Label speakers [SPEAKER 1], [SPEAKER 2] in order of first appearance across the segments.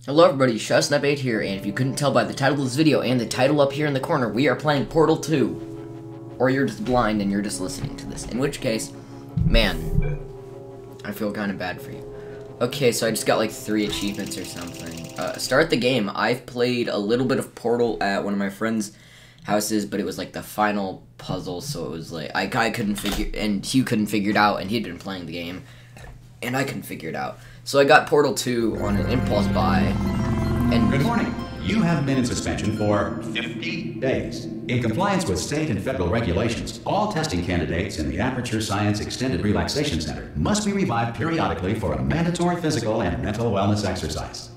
[SPEAKER 1] Hello everybody, ShutSnap8 here, and if you couldn't tell by the title of this video and the title up here in the corner, we are playing Portal 2. Or you're just blind and you're just listening to this. In which case, man, I feel kind of bad for you. Okay, so I just got like 3 achievements or something. Start the game. I've played a little bit of Portal at one of my friends' houses, but it was like the final puzzle, so it was like, I couldn't figure, and Hugh couldn't figure it out, and he'd been playing the game, and I couldn't figure it out. So I got Portal 2 on an impulse buy, and...
[SPEAKER 2] Good morning. You have been in suspension for 50 days. In compliance with state and federal regulations, all testing candidates in the Aperture Science Extended Relaxation Center must be revived periodically for a mandatory physical and mental wellness exercise.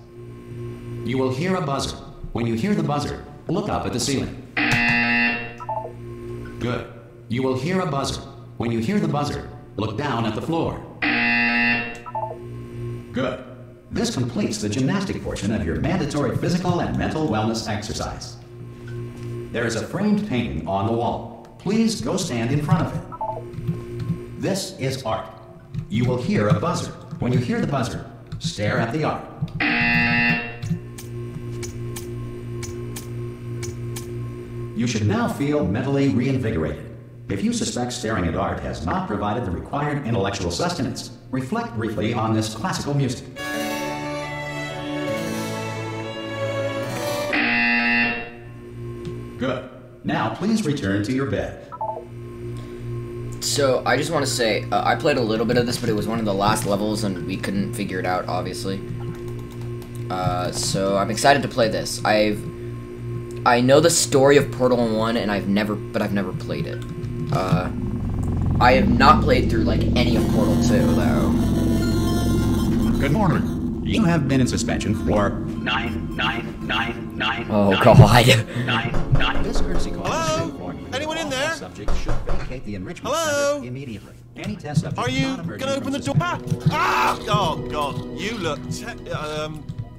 [SPEAKER 2] You will hear a buzzer. When you hear the buzzer, look up at the ceiling. Good. You will hear a buzzer. When you hear the buzzer, look down at the floor. Good. This completes the gymnastic portion of your mandatory physical and mental wellness exercise. There is a framed painting on the wall. Please go stand in front of it. This is art. You will hear a buzzer. When you hear the buzzer, stare at the art. You should now feel mentally reinvigorated. If you suspect staring at art has not provided the required intellectual sustenance, reflect briefly on this classical music. Good. Now please return to your bed.
[SPEAKER 1] So, I just want to say, I played a little bit of this, but it was one of the last levels, and we couldn't figure it out, obviously. So I'm excited to play this. I know the story of Portal 1, and I've never played it. I have not played through, like, any of Portal 2, though.
[SPEAKER 2] Good morning. You have been in suspension for 9.
[SPEAKER 1] Oh, God.
[SPEAKER 2] This courtesy call
[SPEAKER 3] Hello?
[SPEAKER 2] is to inform you.
[SPEAKER 3] Anyone in there?
[SPEAKER 2] Subject should vacate the enrichment
[SPEAKER 3] Hello?
[SPEAKER 2] center immediately. Any test subject
[SPEAKER 3] Are you
[SPEAKER 2] not emerging
[SPEAKER 3] gonna open
[SPEAKER 2] from
[SPEAKER 3] the door?
[SPEAKER 2] suspension-
[SPEAKER 3] Ah! Oh God, you look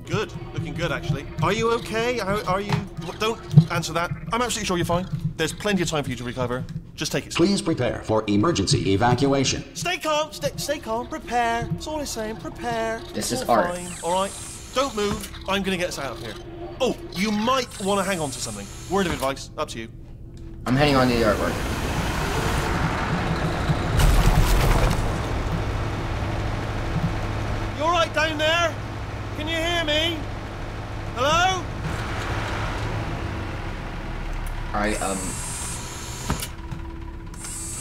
[SPEAKER 3] good. Looking good, actually. Are you okay? Are you? Don't answer that. I'm absolutely sure you're fine. There's plenty of time for you to recover. Just take it slow.
[SPEAKER 2] Please prepare for emergency evacuation.
[SPEAKER 3] Stay calm. Stay calm. Prepare. That's all I'm saying. Prepare.
[SPEAKER 1] This
[SPEAKER 3] It's
[SPEAKER 1] is
[SPEAKER 3] all
[SPEAKER 1] art.
[SPEAKER 3] fine. All right. Don't move. I'm gonna get us out of here. Oh, you might want to hang on to something. Word of advice. Up to you.
[SPEAKER 1] I'm heading on to the artwork.
[SPEAKER 3] You all right down there? Can you hear me? Hello?
[SPEAKER 1] Alright,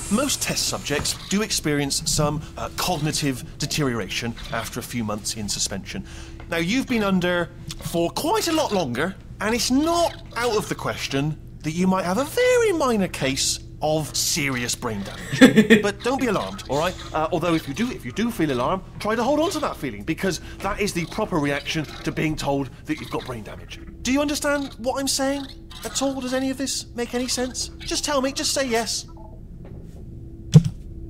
[SPEAKER 3] Most test subjects do experience some cognitive deterioration after a few months in suspension. Now, you've been under for quite a lot longer, and it's not out of the question that you might have a very minor case of serious brain damage. But don't be alarmed, all right? Although if you do feel alarmed, try to hold on to that feeling, because that is the proper reaction to being told that you've got brain damage. Do you understand what I'm saying at all? Does any of this make any sense? Just tell me, just say yes.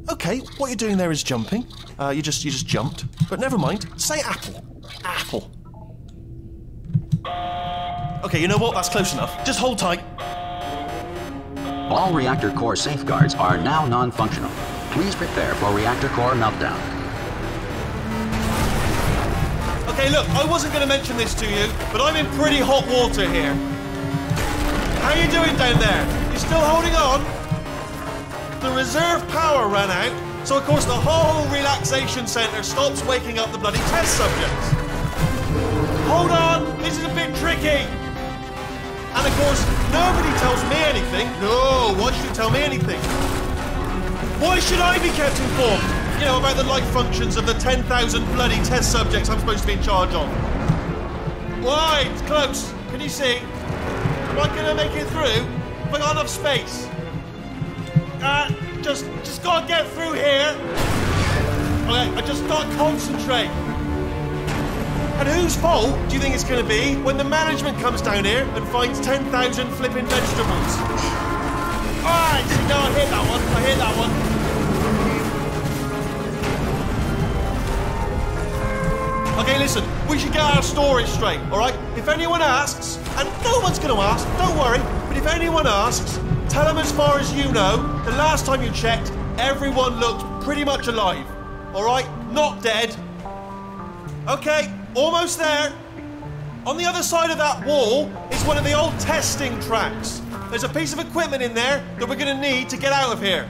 [SPEAKER 3] Okay, what you're doing there is jumping. You just jumped. But never mind. Say apple. Apple. Okay, you know what? That's close enough. Just hold tight.
[SPEAKER 2] All reactor core safeguards are now non-functional. Please prepare for reactor core meltdown.
[SPEAKER 3] Okay, look, I wasn't going to mention this to you, but I'm in pretty hot water here. How you doing down there? You still holding on? The reserve power ran out, so of course the whole relaxation centre stops waking up the bloody test subjects. Hold on, this is a bit tricky. And of course, nobody tells me anything. No, why should you tell me anything? Why should I be kept informed? You know, about the life functions of the 10,000 bloody test subjects I'm supposed to be in charge of. Why? It's close. Can you see? Am I gonna make it through? Have I got enough space? Just gotta get through here. Okay, I just gotta concentrate. And whose fault do you think it's gonna be when the management comes down here and finds 10,000 flipping vegetables? Alright, no, I hear that one. Okay, listen, we should get our story straight, alright? If anyone asks, and no one's gonna ask, don't worry, but if anyone asks, tell them as far as you know, the last time you checked, everyone looked pretty much alive. Alright? Not dead. Okay, almost there. On the other side of that wall is one of the old testing tracks. There's a piece of equipment in there that we're going to need to get out of here.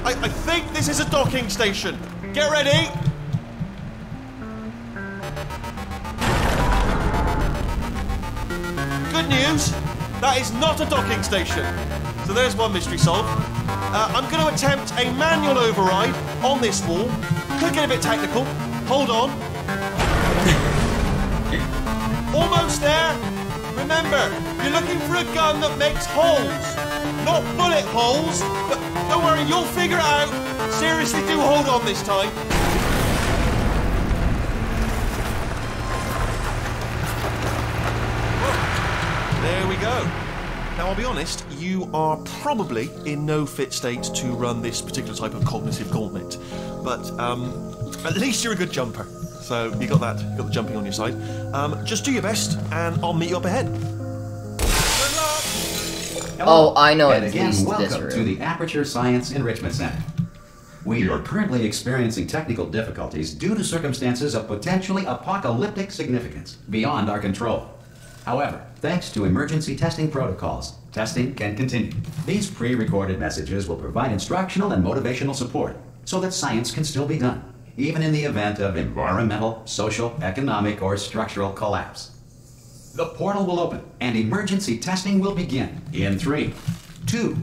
[SPEAKER 3] I think this is a docking station. Get ready. Good news, that is not a docking station. So there's one mystery solved. I'm going to attempt a manual override on this wall. Could get a bit technical. Hold on. Almost there. Remember, you're looking for a gun that makes holes. Not bullet holes, but don't worry, you'll figure it out. Seriously, do hold on this time. There we go. Now, I'll be honest, you are probably in no fit state to run this particular type of cognitive gauntlet. But at least you're a good jumper. So you got the jumping on your side. Just do your best, and I'll meet you up ahead. Good luck!
[SPEAKER 1] Oh, I know
[SPEAKER 2] and
[SPEAKER 1] at
[SPEAKER 2] again,
[SPEAKER 1] least this
[SPEAKER 2] welcome
[SPEAKER 1] room.
[SPEAKER 2] to the Aperture Science Enrichment Center. We are currently experiencing technical difficulties due to circumstances of potentially apocalyptic significance beyond our control. However, thanks to emergency testing protocols, testing can continue. These pre-recorded messages will provide instructional and motivational support so that science can still be done, even in the event of environmental, social, economic, or structural collapse. The portal will open, and emergency testing will begin in 3, 2,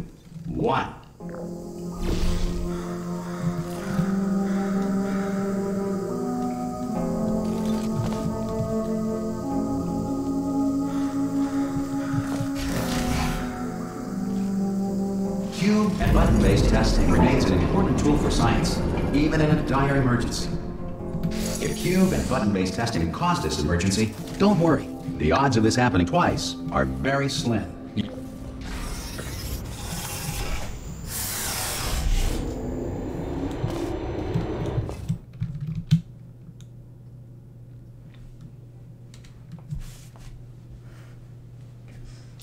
[SPEAKER 2] 1. Cube and button-based testing remains an important tool for science, even in a dire emergency. If cube and button-based testing caused this emergency, don't worry. The odds of this happening twice are very slim.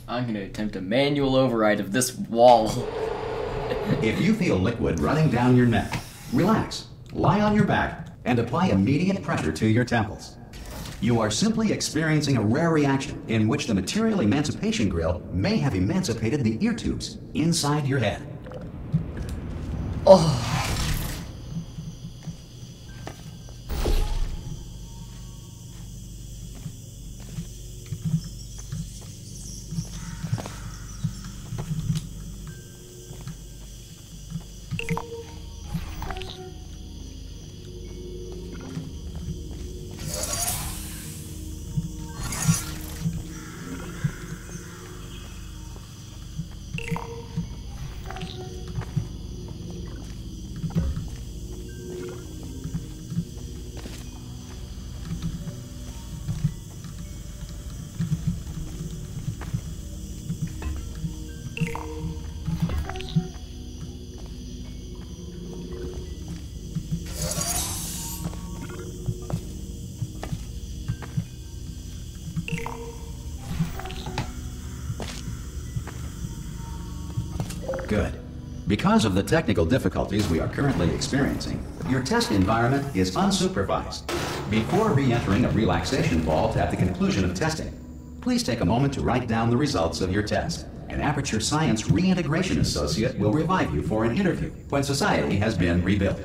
[SPEAKER 1] I'm gonna attempt a manual override of this wall.
[SPEAKER 2] If you feel liquid running down your neck, relax, lie on your back, and apply immediate pressure to your temples. You are simply experiencing a rare reaction in which the material emancipation grill may have emancipated the ear tubes inside your head.
[SPEAKER 1] Oh.
[SPEAKER 2] Good. Because of the technical difficulties we are currently experiencing, your test environment is unsupervised. Before re-entering a relaxation vault at the conclusion of testing, please take a moment to write down the results of your test. An Aperture Science Reintegration Associate will revive you for an interview when society has been rebuilt.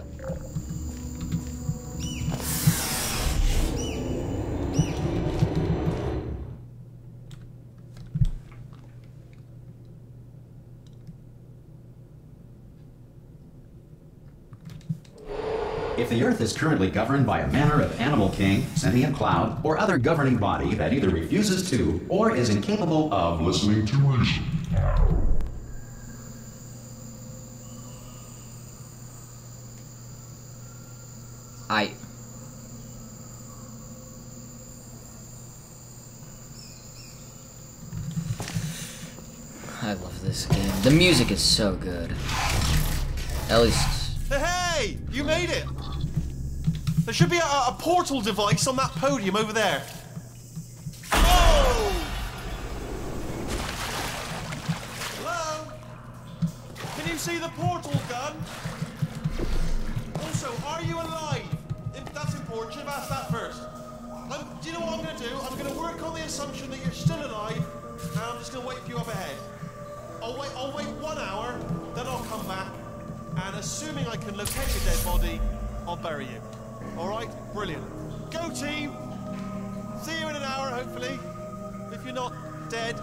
[SPEAKER 2] If the Earth is currently governed by a manner of animal king, sentient cloud, or other governing body that either refuses to or is incapable of listening to reason.
[SPEAKER 1] I love this game. The music is so good. At least...
[SPEAKER 3] Hey! You made it! There should be a portal device on that podium over there. Oh! Hello? Can you see the portal gun? Also, are you alive? That's important. Should have asked that first. Do you know what I'm going to do? I'm going to work on the assumption that you're still alive, and I'm just gonna wait for you up ahead. I'll wait 1 hour, then I'll come back, and assuming I can locate your dead body, I'll bury you. All right? Brilliant. Go team! See you in an hour, hopefully. If you're not dead.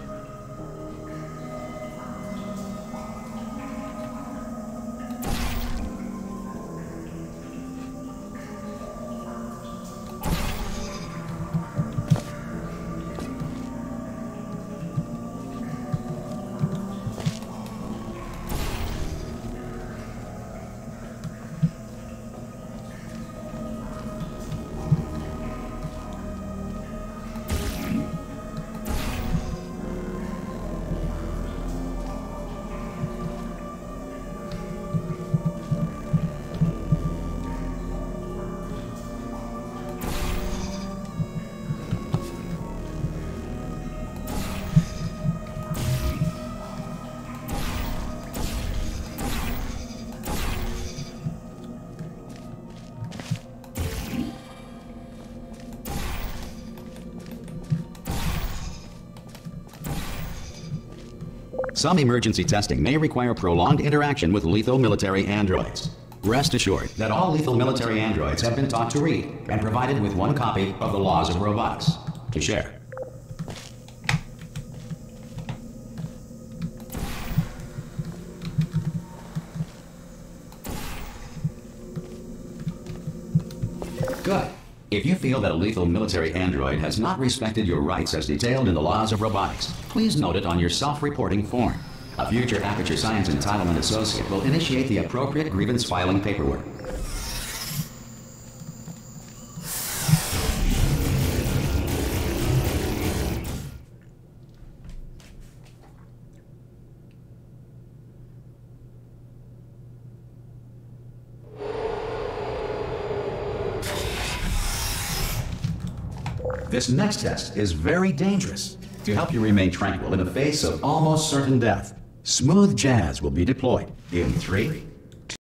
[SPEAKER 2] Some emergency testing may require prolonged interaction with lethal military androids. Rest assured that all lethal military androids have been taught to read and provided with one copy of the Laws of Robotics to share. Good. If you feel that a lethal military android has not respected your rights as detailed in the Laws of Robotics, please note it on your self-reporting form. A future Aperture Science Entitlement Associate will initiate the appropriate grievance filing paperwork. This next test is very dangerous. To help you remain tranquil in the face of almost certain death, smooth jazz will be deployed in 3, 2.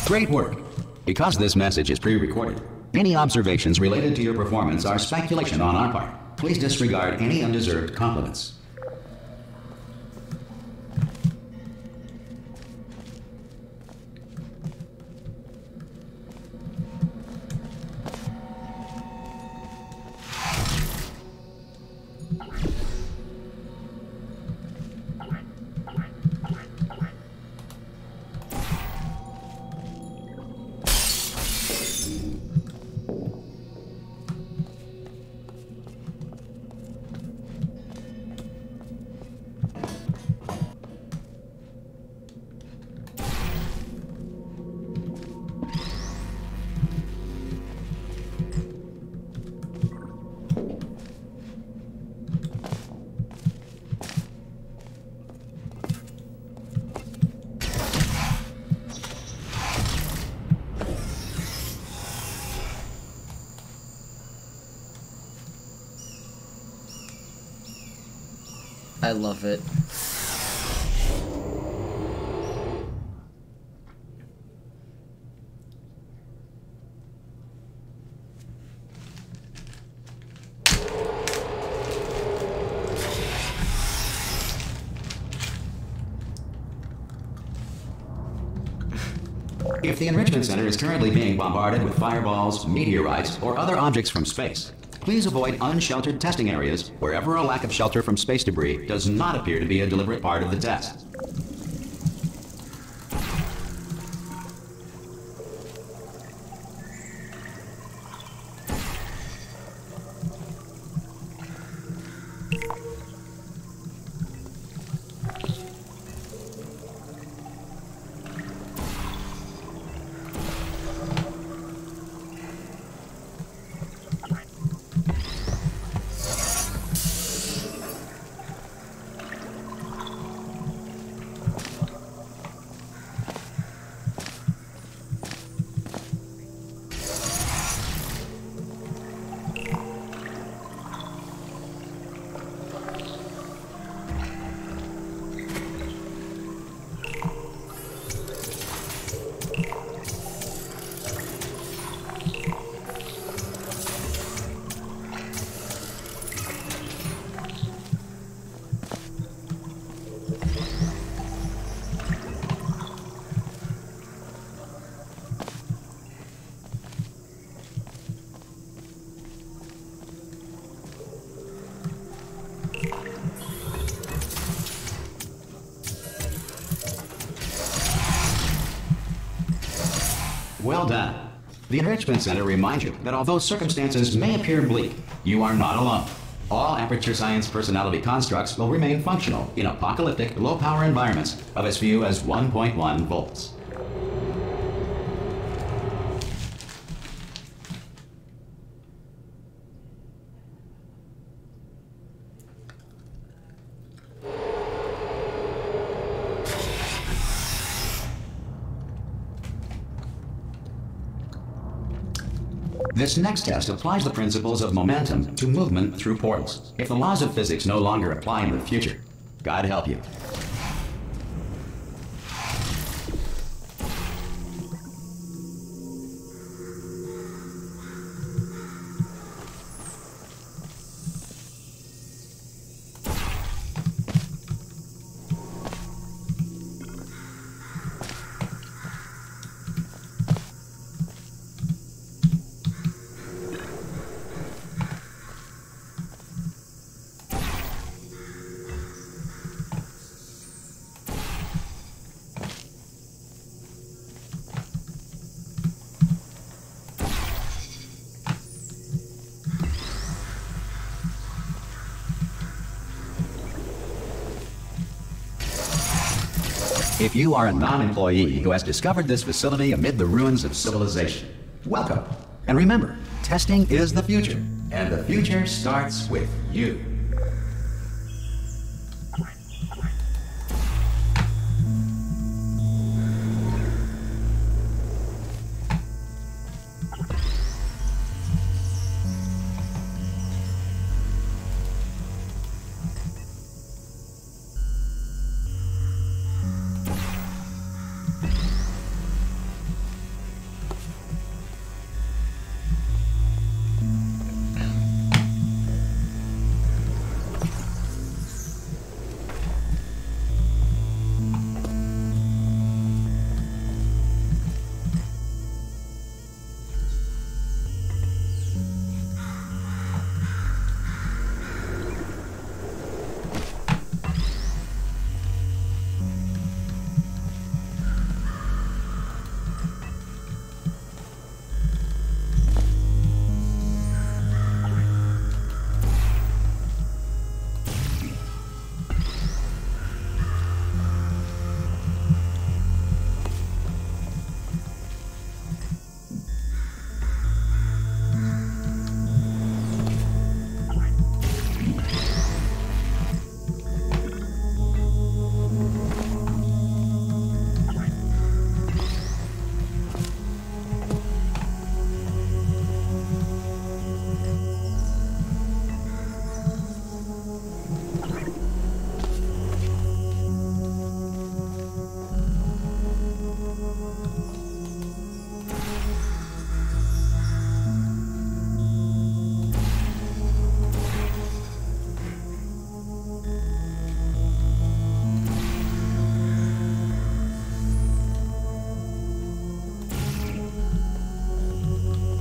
[SPEAKER 2] Great work. Because this message is pre-recorded, any observations related to your performance are speculation on our part. Please disregard any undeserved compliments.
[SPEAKER 1] I love it.
[SPEAKER 2] If the Enrichment Center is currently being bombarded with fireballs, meteorites, or other objects from space, please avoid unsheltered testing areas wherever a lack of shelter from space debris does not appear to be a deliberate part of the test. Well done. The Enrichment Center reminds you that although circumstances may appear bleak, you are not alone. All Aperture Science personality constructs will remain functional in apocalyptic, low-power environments of as few as 1.1 volts. This next test applies the principles of momentum to movement through portals. If the laws of physics no longer apply in the future, God help you. If you are a non-employee who has discovered this facility amid the ruins of civilization, welcome. And remember, testing is the future, and the future starts with you.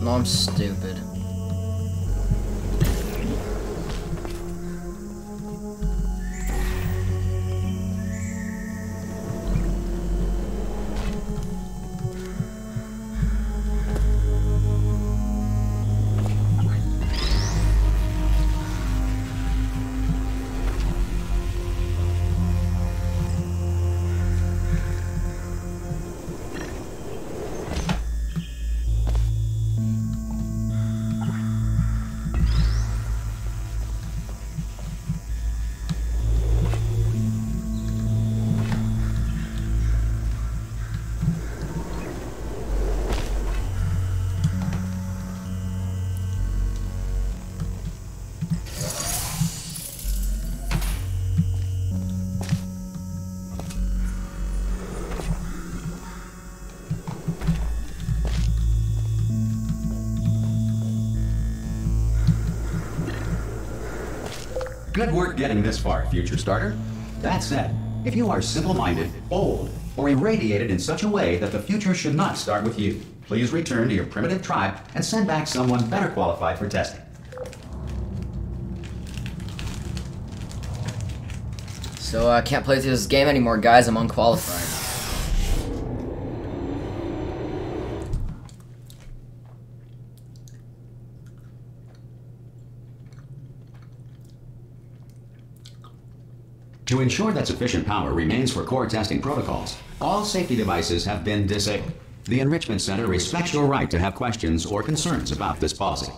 [SPEAKER 1] No, I'm stupid.
[SPEAKER 2] Good work getting this far, future starter. That said, if you are simple-minded, old, or irradiated in such a way that the future should not start with you, please return to your primitive tribe and send back someone better qualified for testing.
[SPEAKER 1] So I can't play through this game anymore, guys. I'm unqualified.
[SPEAKER 2] To ensure that sufficient power remains for core testing protocols, all safety devices have been disabled. The Enrichment Center respects your right to have questions or concerns about this policy.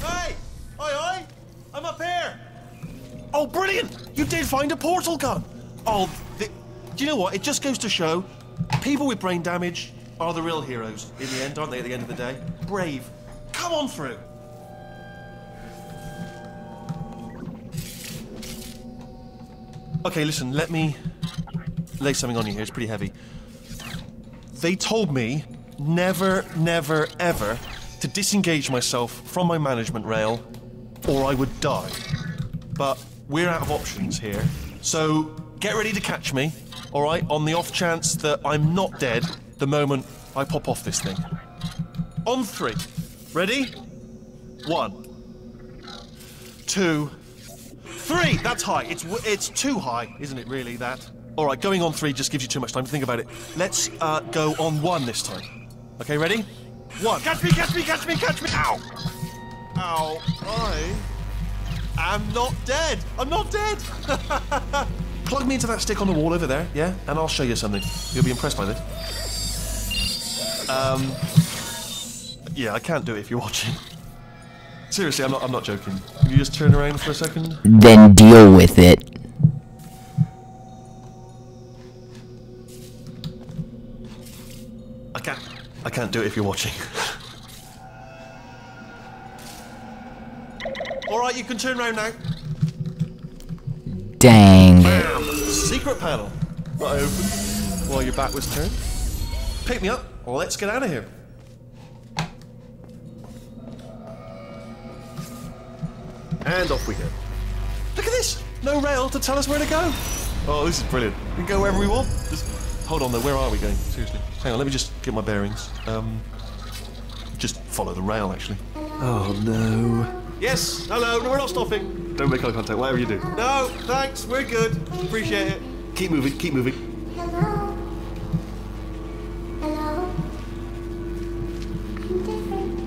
[SPEAKER 3] Hey! Oi! I'm up here! Oh, brilliant! You did find a portal gun! Oh, do you know what? It just goes to show, people with brain damage are the real heroes in the end, aren't they, at the end of the day? Brave. Come on through! Okay, listen, let me lay something on you here. It's pretty heavy. They told me never, never, ever to disengage myself from my management rail or I would die. But we're out of options here. So get ready to catch me, all right, on the off chance that I'm not dead the moment I pop off this thing. On 3. Ready? 1, 2, 3! That's high. It's too high, isn't it, really, that? All right, going on 3 just gives you too much time to think about it. Let's go on 1 this time. Okay, ready? 1. Catch me, catch me, catch me, catch me! Ow! Ow. I am not dead. I'm not dead! Plug me into that stick on the wall over there, yeah? And I'll show you something. You'll be impressed by this. Yeah, I can't do it if you're watching. Seriously, I'm not joking. Can you just turn around for a second?
[SPEAKER 1] Then deal with it.
[SPEAKER 3] I can't do it if you're watching. Alright, you can turn around now.
[SPEAKER 1] Dang.
[SPEAKER 3] Bam! Secret panel. That I opened while your back was turned. Pick me up. Let's get out of here. And off we go. Look at this! No rail to tell us where to go. Oh, this is brilliant. We can go wherever we want. Just hold on though, where are we going? Seriously. Hang on, let me just get my bearings. Just follow the rail, actually. Oh no. Yes, hello, no, we're not stopping. Don't make eye contact, whatever you do. No, thanks, we're good. Appreciate it. Keep moving, keep moving.
[SPEAKER 4] Hello. Hello. I'm different.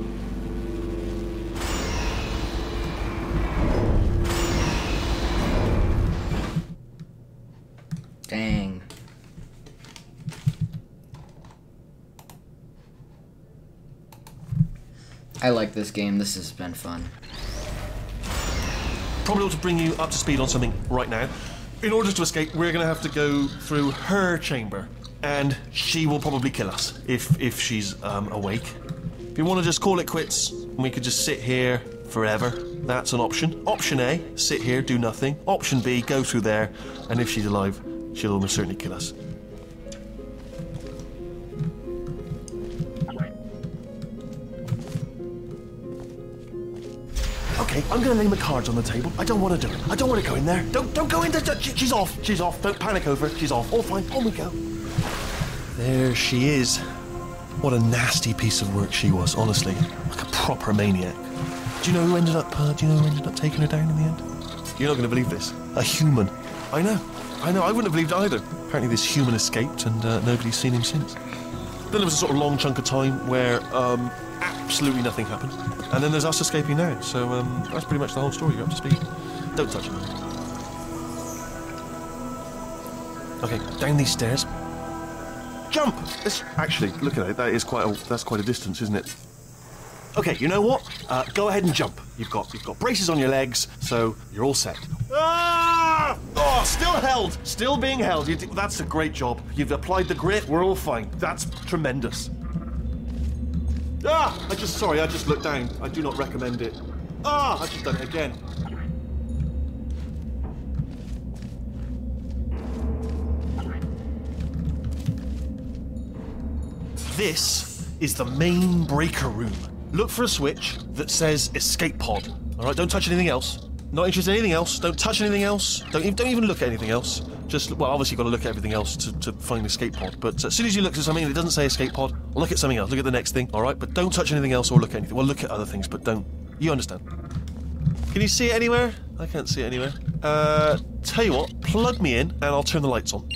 [SPEAKER 1] Dang. I like this game. This has been fun.
[SPEAKER 3] Probably ought to bring you up to speed on something right now. In order to escape, we're going to have to go through her chamber. And she will probably kill us if she's awake. If you want to just call it quits, and we could just sit here forever, that's an option. Option A, sit here, do nothing. Option B, go through there, and if she's alive, she'll almost certainly kill us. Okay, I'm gonna lay my cards on the table. I don't want to do it. I don't want to go in there. Don't go in there. She's off. She's off. Don't panic over it. She's off. All fine. On we go. There she is. What a nasty piece of work she was, honestly. Like a proper maniac. Do you know who ended up taking her down in the end? You're not gonna believe this. A human. I know. I wouldn't have believed it either. Apparently this human escaped and nobody's seen him since. Then there was a sort of long chunk of time where absolutely nothing happened. And then there's us escaping now. So that's pretty much the whole story. You're up to speed. Don't touch it. Okay, down these stairs. Jump! Actually, look at it. That's quite a distance, isn't it? Okay, you know what? Go ahead and jump. You've got braces on your legs, so you're all set. Ah! Oh, still held. Still being held. That's a great job. You've applied the grit. We're all fine. That's tremendous. Ah! I just looked down. I do not recommend it. Ah! I've just done it again. This is the main breaker room. Look for a switch that says escape pod. All right, don't touch anything else. Not interested in anything else. Don't touch anything else. Don't even look at anything else. Just, well, obviously you've got to look at everything else to find the escape pod. But as soon as you look at something and it doesn't say escape pod, look at something else. Look at the next thing, all right? But don't touch anything else or look at anything. Well, look at other things, but don't. You understand? Can you see it anywhere? I can't see it anywhere. Tell you what, plug me in and I'll turn the lights on.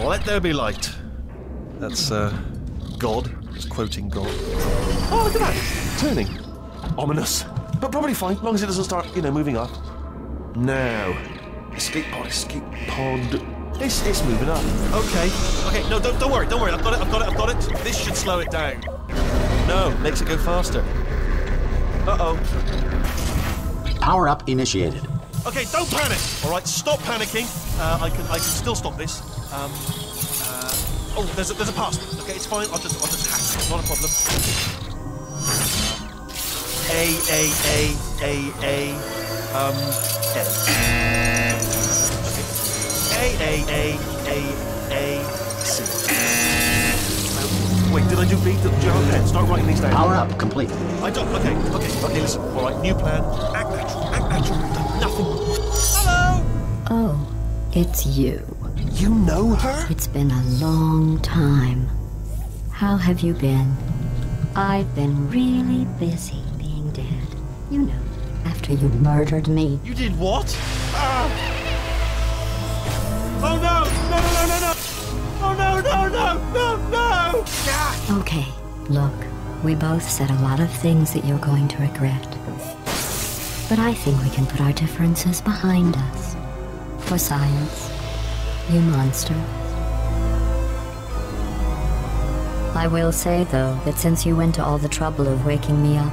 [SPEAKER 3] Let there be light. That's, God. Just quoting God. Oh, look at that! Turning. Ominous. But probably fine, as long as it doesn't start, moving up. Now. Escape pod. It's moving up. Okay, no, don't worry. I've got it. This should slow it down. No, makes it go faster. Uh-oh.
[SPEAKER 2] Power up initiated.
[SPEAKER 3] Okay, don't panic. All right, stop panicking. I can still stop this. Oh, there's a pass. Okay, it's fine. I'll just hack it. Not a problem. C. Wait, did I do B? Do you have a pen? Start writing these down.
[SPEAKER 2] Power up complete.
[SPEAKER 3] I don't. Okay. Listen. All right, new plan. Act natural. Done nothing. Hello.
[SPEAKER 4] Oh, it's you.
[SPEAKER 3] You know her?
[SPEAKER 4] It's been a long time. How have you been? I've been really busy being dead. You know, after you murdered me.
[SPEAKER 3] You did what? Oh no! No! Oh no! Ah!
[SPEAKER 4] Okay, look, we both said a lot of things that you're going to regret. But I think we can put our differences behind us. For science, you monster. I will say, though, that since you went to all the trouble of waking me up,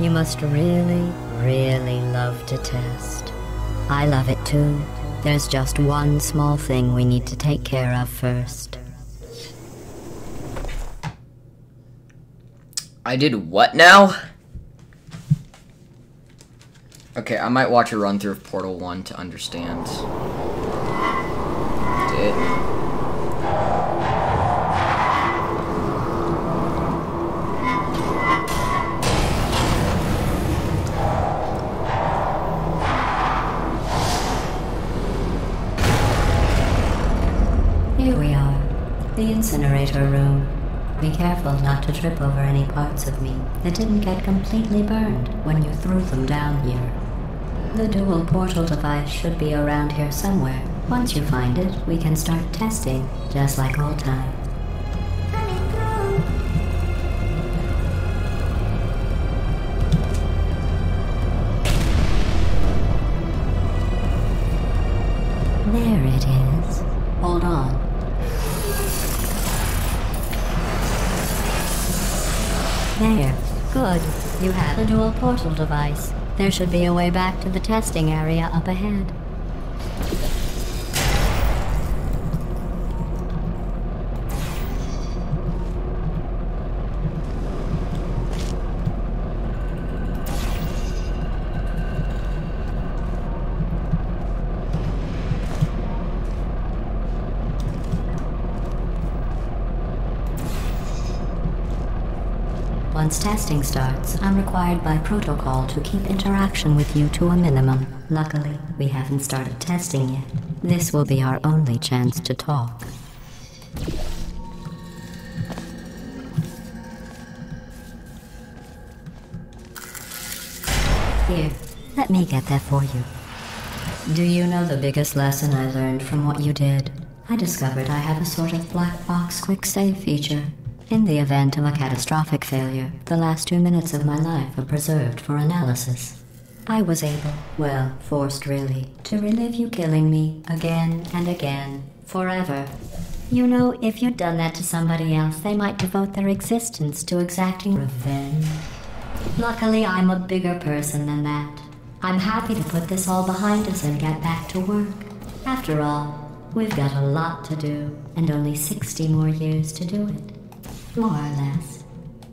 [SPEAKER 4] you must really, really love to test. I love it too. There's just one small thing we need to take care of first.
[SPEAKER 1] I did what now? Okay, I might watch a run through of Portal 1 to understand.
[SPEAKER 4] Here we are, the incinerator room. Be careful not to trip over any parts of me that didn't get completely burned when you threw them down here. The dual portal device should be around here somewhere. Once you find it, we can start testing, just like old times. There it is. Hold on. There. Good. You have a dual portal device. There should be a way back to the testing area up ahead. Once testing starts, I'm required by protocol to keep interaction with you to a minimum. Luckily, we haven't started testing yet. This will be our only chance to talk. Here, let me get that for you. Do you know the biggest lesson I learned from what you did? I discovered I have a sort of black box quick save feature. In the event of a catastrophic failure, the last 2 minutes of my life are preserved for analysis. I was able, well, forced really, to relive you killing me again and again, forever. You know, if you'd done that to somebody else, they might devote their existence to exacting revenge. Luckily, I'm a bigger person than that. I'm happy to put this all behind us and get back to work. After all, we've got a lot to do, and only 60 more years to do it. More or less.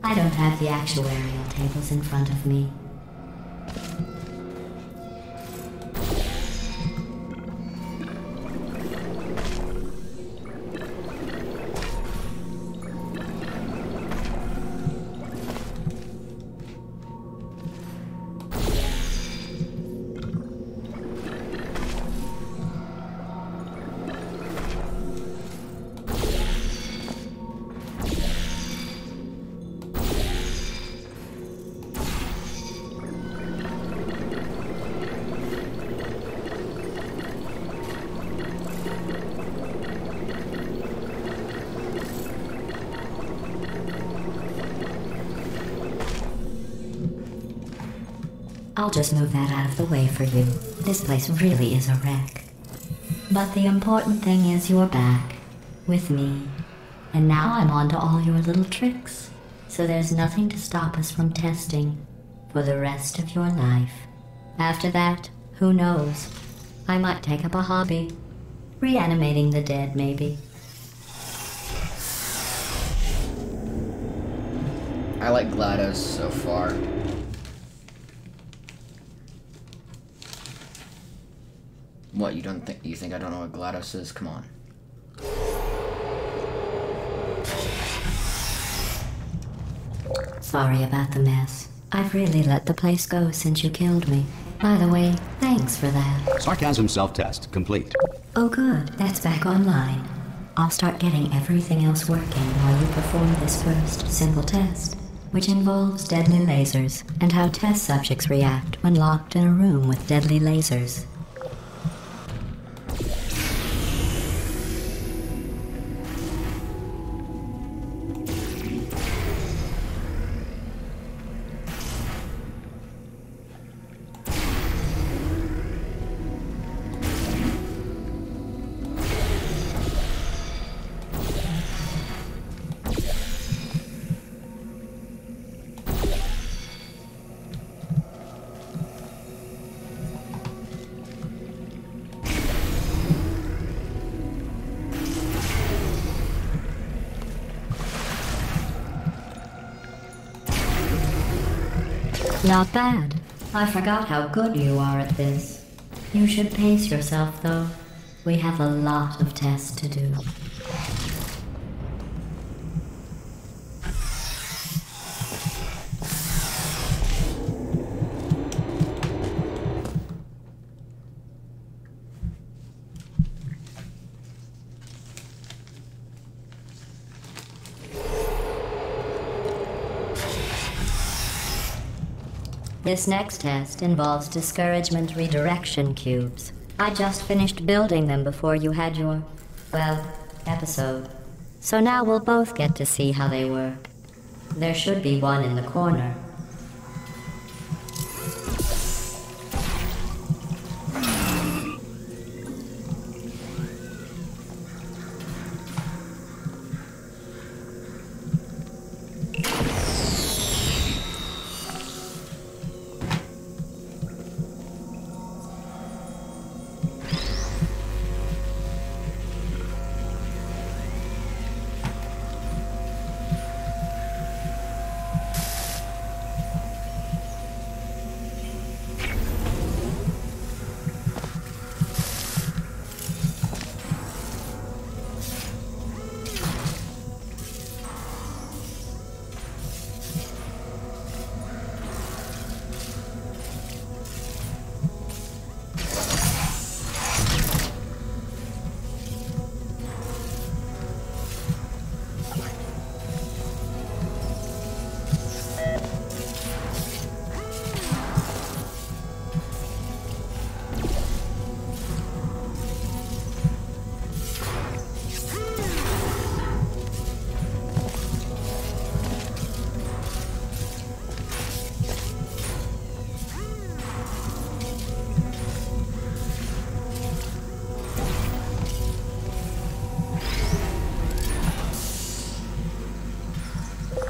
[SPEAKER 4] I don't have the actuarial tables in front of me. I'll just move that out of the way for you. This place really is a wreck. But the important thing is you're back. With me. And now I'm on to all your little tricks. So there's nothing to stop us from testing. For the rest of your life. After that, who knows? I might take up a hobby. Reanimating the dead, maybe.
[SPEAKER 1] I like GLaDOS so far. What, you think I don't know what GLaDOS is? Come on.
[SPEAKER 4] Sorry about the mess. I've really let the place go since you killed me. By the way, thanks for that.
[SPEAKER 2] Sarcasm self-test complete.
[SPEAKER 4] Oh good, that's back online. I'll start getting everything else working while you perform this first simple test, which involves deadly lasers and how test subjects react when locked in a room with deadly lasers. Not bad. I forgot how good you are at this. You should pace yourself, though. We have a lot of tests to do. This next test involves discouragement redirection cubes. I just finished building them before you had your, well, episode. So now we'll both get to see how they work. There should be one in the corner.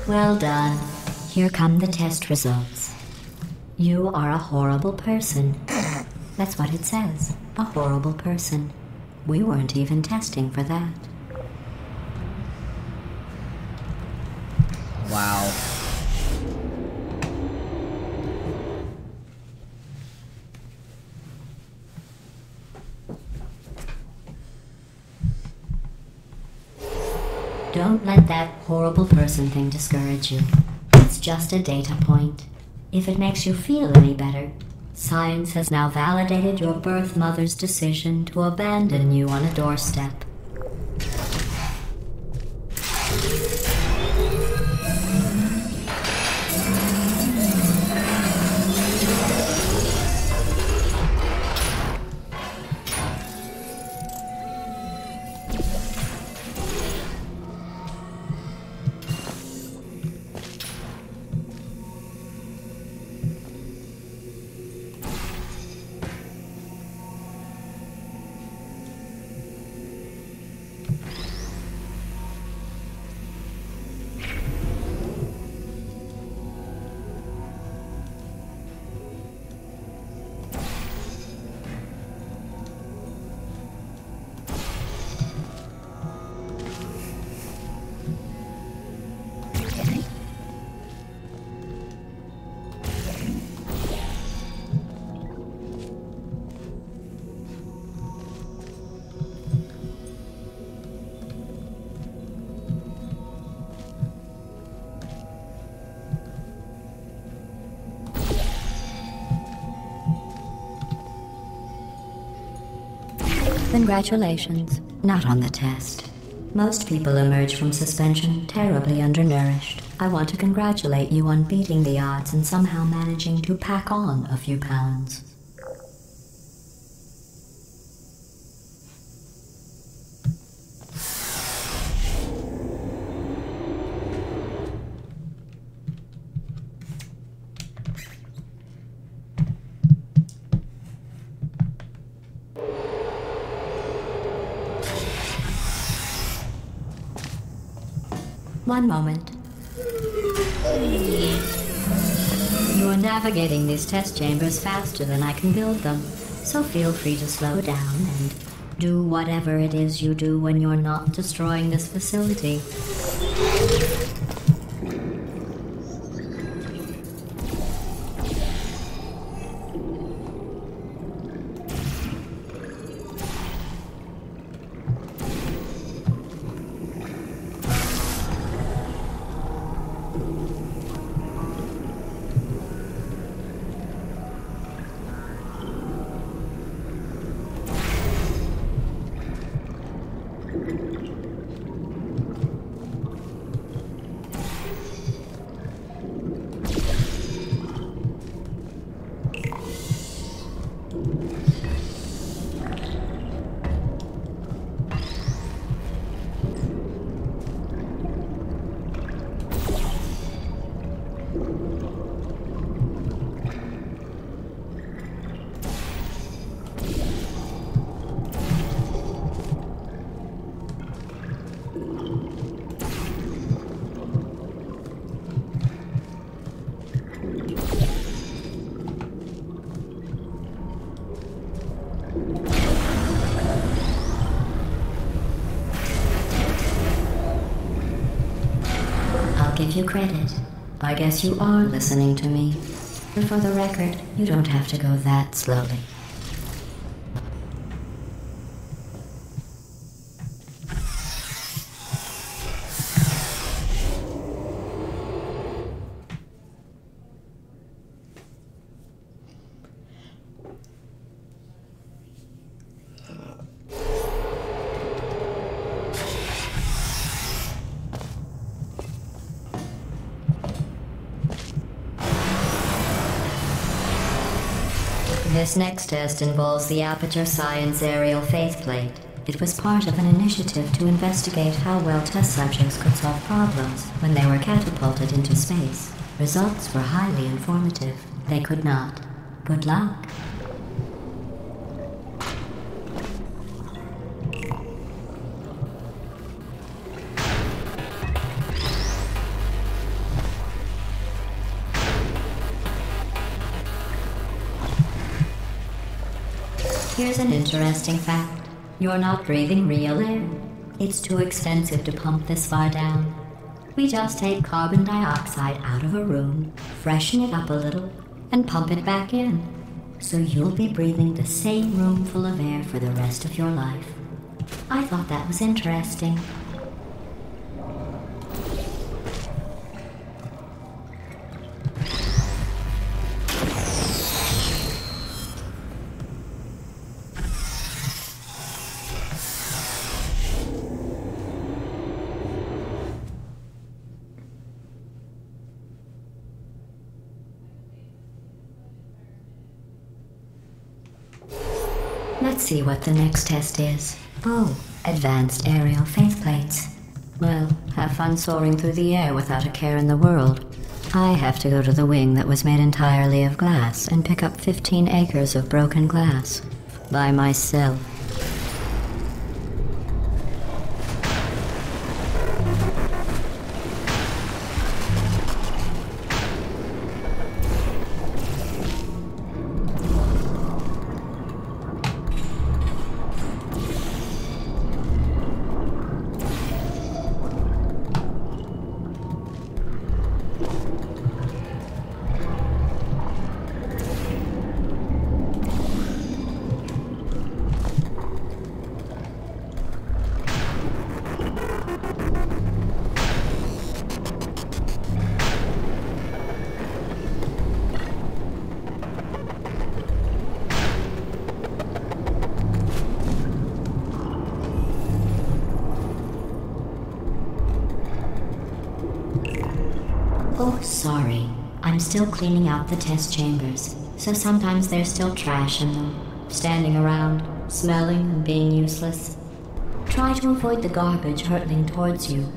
[SPEAKER 4] Well done. Here come the test results. You are a horrible person. That's what it says. A horrible person. We weren't even testing for that.
[SPEAKER 1] Wow.
[SPEAKER 4] Don't let that horrible person thing discourage you. It's just a data point. If it makes you feel any better, science has now validated your birth mother's decision to abandon you on a doorstep. Congratulations. Not on the test. Most people emerge from suspension terribly undernourished. I want to congratulate you on beating the odds and somehow managing to pack on a few pounds. One moment. You are navigating these test chambers faster than I can build them, so feel free to slow down and do whatever it is you do when you're not destroying this facility. Give you credit. I guess you are listening to me. But for the record, you don't have to go that slowly. This next test involves the Aperture Science Aerial Faceplate. It was part of an initiative to investigate how well test subjects could solve problems when they were catapulted into space. Results were highly informative. They could not. Good luck. Here's an interesting fact. You're not breathing real air. It's too expensive to pump this far down. We just take carbon dioxide out of a room, freshen it up a little, and pump it back in. So you'll be breathing the same room full of air for the rest of your life. I thought that was interesting. Let's see what the next test is. Oh, advanced aerial faceplates. Well, have fun soaring through the air without a care in the world. I have to go to the wing that was made entirely of glass and pick up 15 acres of broken glass. By myself. sorry. I'm still cleaning out the test chambers, so sometimes there's still trash in them, standing around, smelling and being useless. Try to avoid the garbage hurtling towards you.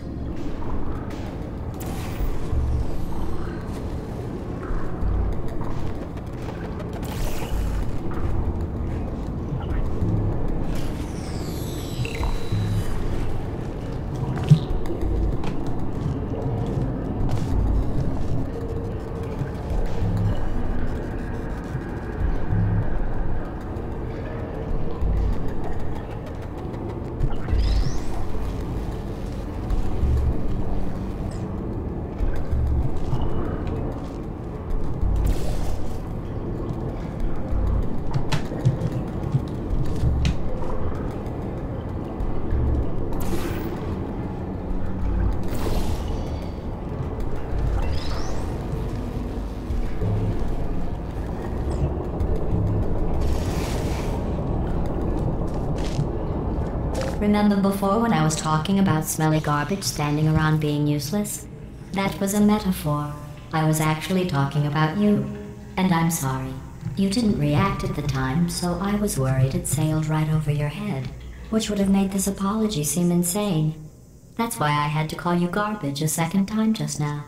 [SPEAKER 4] Remember before when I was talking about smelly garbage standing around being useless? That was a metaphor. I was actually talking about you. And I'm sorry. You didn't react at the time, so I was worried it sailed right over your head, which would have made this apology seem insane. That's why I had to call you garbage a second time just now.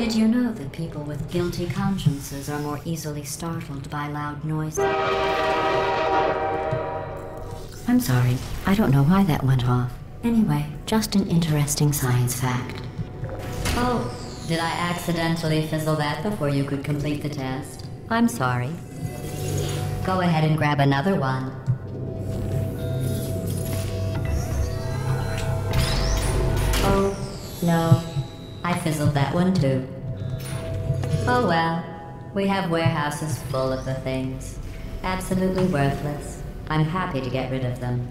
[SPEAKER 4] Did you know that people with guilty consciences are more easily startled by loud noises? I'm sorry, I don't know why that went off. Anyway, just an interesting science fact. Oh, did I accidentally fizzle that before you could complete the test? I'm sorry. Go ahead and grab another one. Oh, no. I fizzled that one too. Oh well, we have warehouses full of the things. Absolutely worthless. I'm happy to get rid of them.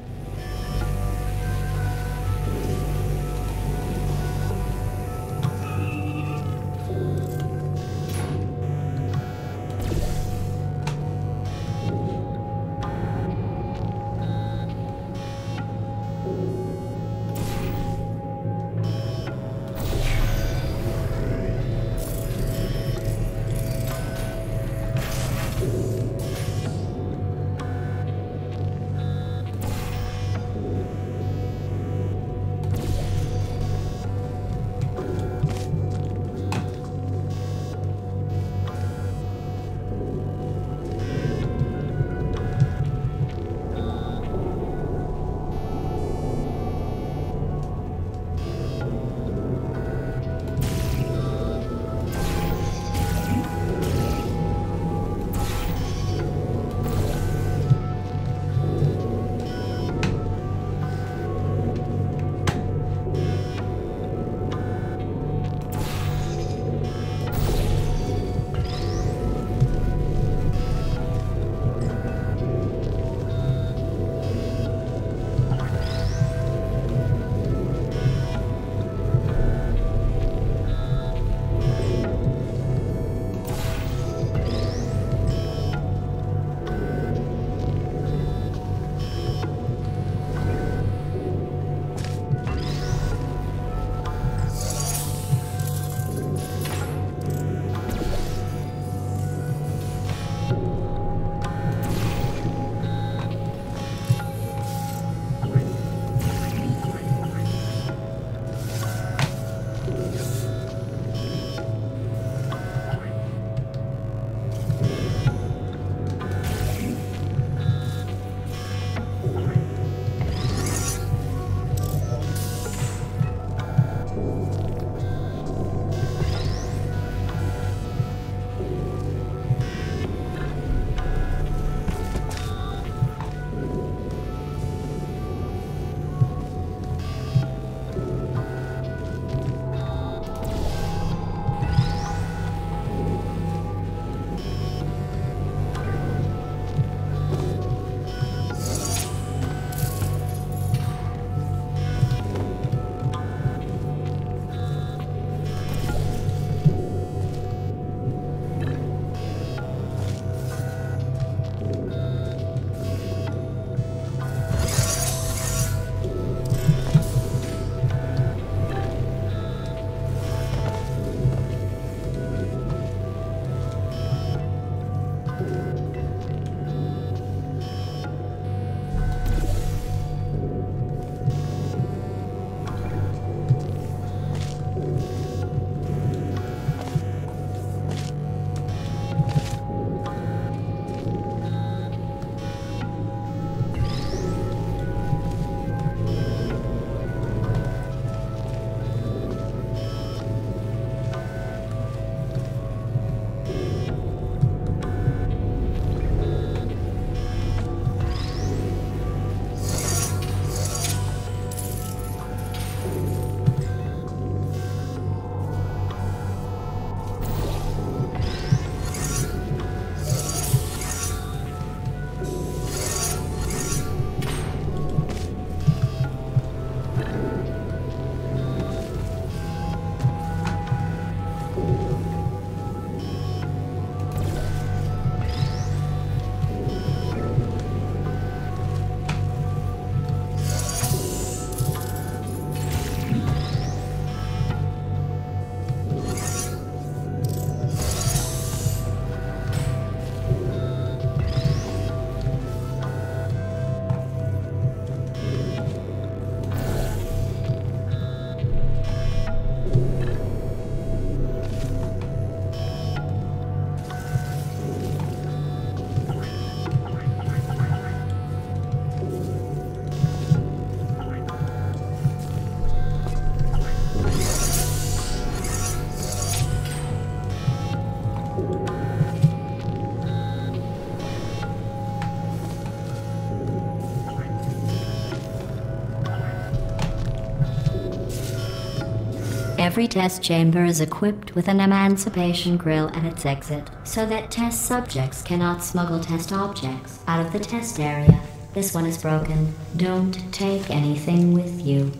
[SPEAKER 4] Every test chamber is equipped with an emancipation grill at its exit, so that test subjects cannot smuggle test objects out of the test area. This one is broken. Don't take anything with you.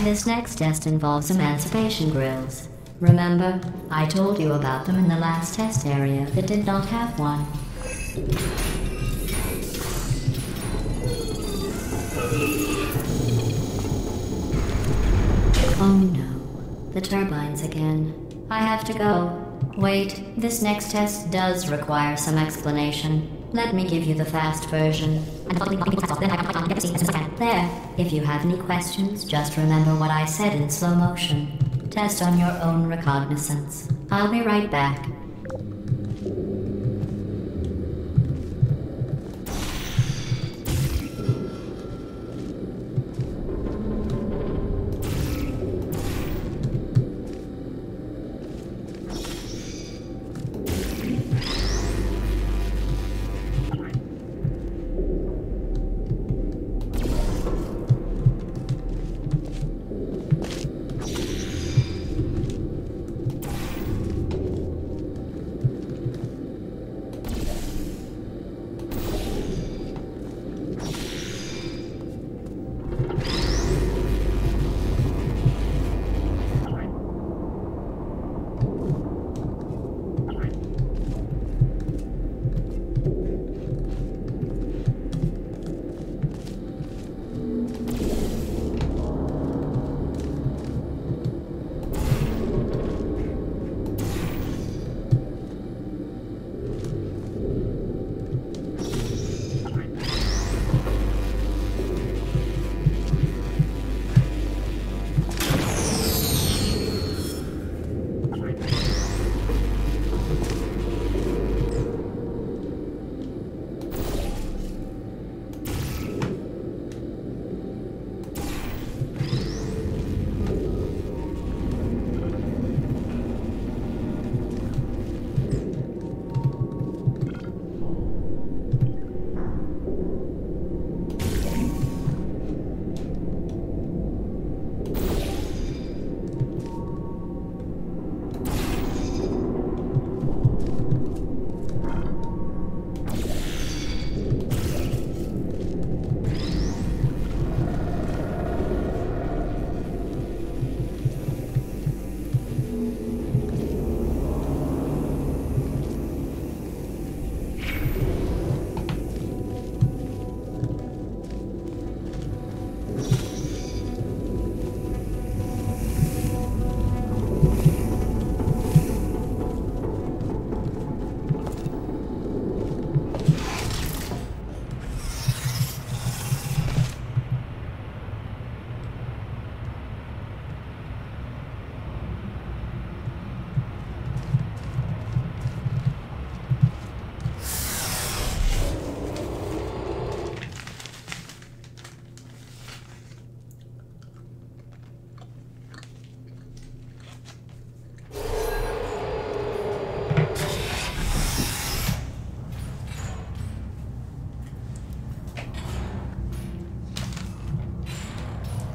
[SPEAKER 4] This next test involves emancipation grills. Remember, I told you about them in the last test area that did not have one. Oh no, the turbines again. I have to go. Wait, this next test does require some explanation. Let me give you the fast version. There. If you have any questions, just remember what I said in slow motion. Test on your own recognizance. I'll be right back.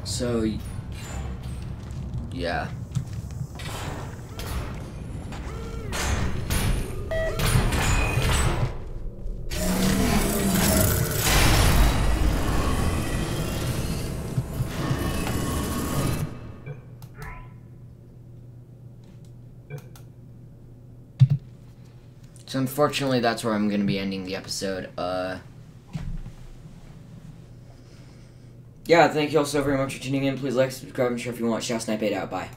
[SPEAKER 1] So, yeah. So unfortunately, that's where I'm going to be ending the episode. Yeah, thank you all so very much for tuning in. Please like, subscribe, and share if you want. Shout Snipe 8 out. Bye.